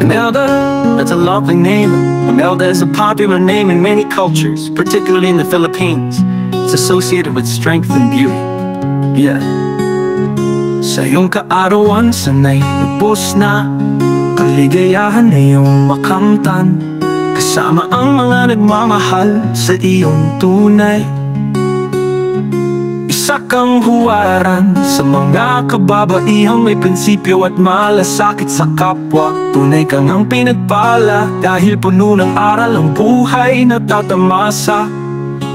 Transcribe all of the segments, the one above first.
Imelda, that's a lovely name. Imelda is a popular name in many cultures, particularly in the Philippines. It's associated with strength and beauty. Yeah. Sa iyong kaarawan, sanay lubos na kaligayahan na iyong makamtan, kasama ang mga nagmamahal sa iyong tunay. Isa kang huwaran sa mga kababaihang may prinsipyo at malasakit sa kapwa. Tunay kang ang pinagpala dahil puno ng aral ang buhay na tatamasa.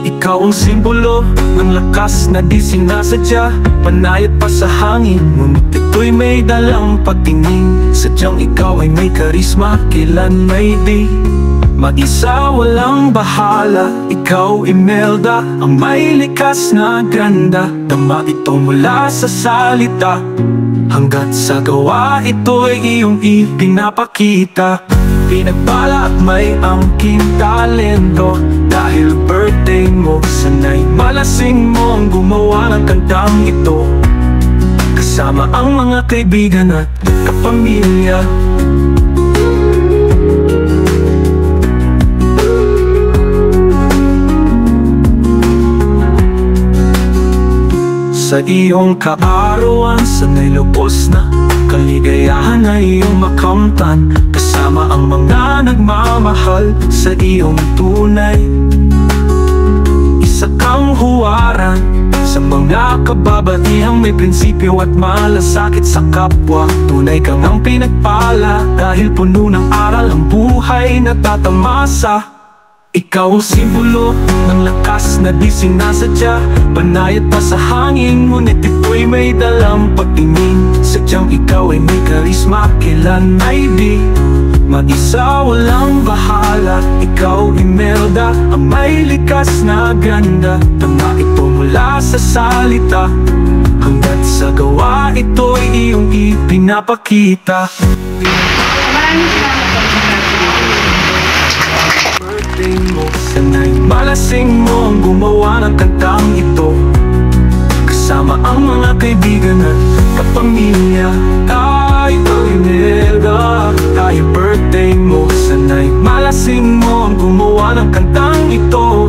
Ikaw ang simbolo ng lakas na di sinasadya, panayat pa sa hangin, ngunit ito'y may dalang pagtingin. Sadyang ikaw ay may karisma, kailan may di mag-isa walang bahala. Ikaw, Imelda, ang may likas na ganda. Dama ito mula sa salita, hanggat sa gawa ito'y iyong ipinapakita. Pinagpala at may angking talento, dahil birthday mo, sanay malasing mo ang gumawa ng kantang ito, kasama ang mga kaibigan at kapamilya. Sa iyong kaarawan, sanay lubos na kaligayahan na iyong makamtan, kasama ang mga nagmamahal sa iyong tunay. Isa kang huwaran sa mga kababaihang may prinsipyo at malasakit sa kapwa. Tunay kang ang pinagpala dahil puno ng aral ang buhay na tatamasa. Ikaw ang simbolo ng lakas na di sinasadya, panayat pa sa hangin, ngunit ito'y may dalang pagtingin. Sadyang ikaw ay may karisma, kailan may di mag-isa walang bahala. Ikaw, Imelda, ang may likas na ganda. Tama ito mula sa salita, hanggat sa gawa ito'y iyong ipinapakita. Maraming salamat po. Mo, sanay malasing mo ang gumawa ng kantang ito, kasama ang mga kaibigan at kapamilya. Ay, Imelda, dahil birthday mo, sanay malasing mo ang gumawa ng kantang ito,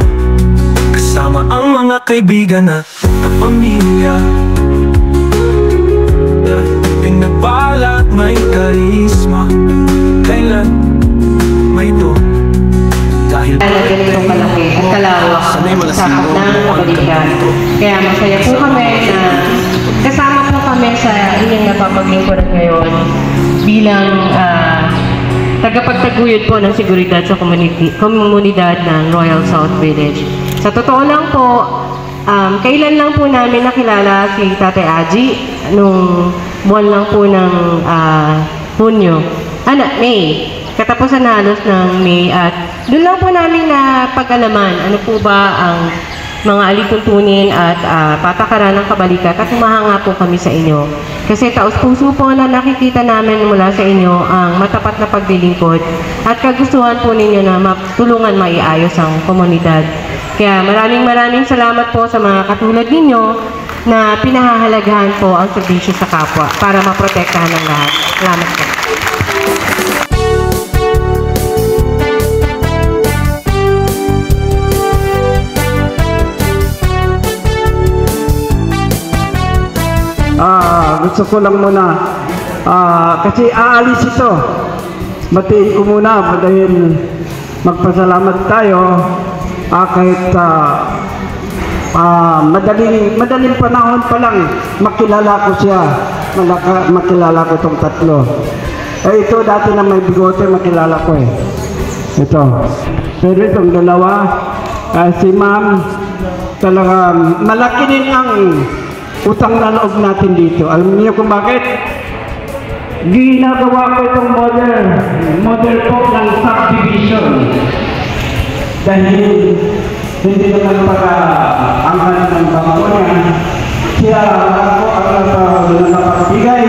kasama ang mga kaibigan at kapamilya. Pinagpala at may karisma, kailan may do dahil ganito kalaki at kalawak ang sakop ng kabalikan. Kaya masaya po kami na kasama po kami sa inyong napapaglingkuran ngayon bilang tagapagtaguyod po ng seguridad sa komunidad ng Royal South Village. Sa totoo lang po, kailan lang po namin nakilala si Tatay Aji nung buwan lang po ng Hunyo, May. Katapusan halos ng May, at doon lang po namin na pag-alaman ano po ba ang mga alituntunin at patakaran ng kabalikat, at humahanga po kami sa inyo. Kasi taos-puso po na nakikita namin mula sa inyo ang matapat na paglilingkod at kagustuhan po ninyo na matulungan maiayos ang komunidad. Kaya maraming salamat po sa mga katulad ninyo na pinahahalagahan po ang serbisyo sa kapwa para maprotektahan ng lahat. Salamat po. Gusto ko lang muna kasi aalis ito, batiin ko muna dahil magpasalamat tayo kahit madaling panahon pa lang makilala ko siya, makilala ko itong tatlo. Ito dati na may bigote, makilala ko ito, pero itong dalawa, si ma'am, talaga malaki din ang utang na loob natin dito. Alam niyo kung bakit? Ginagawa ko itong model po ng subdivision. Dahil hindi naman pag-angkan ng bangko niya, siya ako ang nakapagbigay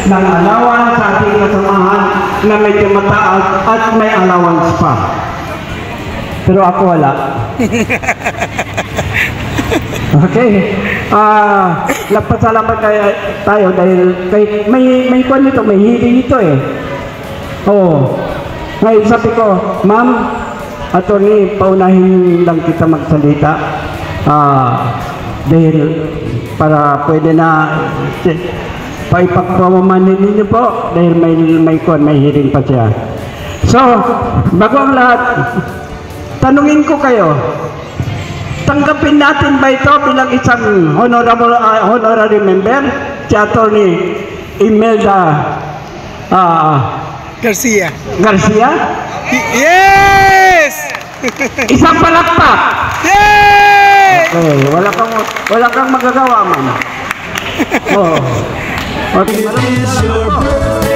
ng allowance sa ating kasamahan na medyo mataas at may allowance pa. Pero ako wala. Okay. Nagpasalamat tayo dahil may kwan nito, may hili nito Oo. Ngayon sabi ko, ma'am, attorney, paunahin lang kita magsalita. Dahil para pwede na paipagpamanin ninyo po dahil may hearing pa siya. So, bago ang lahat, tanungin ko kayo, tanggapin natin ba ito bilang isang honorary member, si Attorney Imelda Garcia. Yes! Isang palakpak! Yay! Okay, wala kang magagawa, man. Oh. Okay, It is your birthday.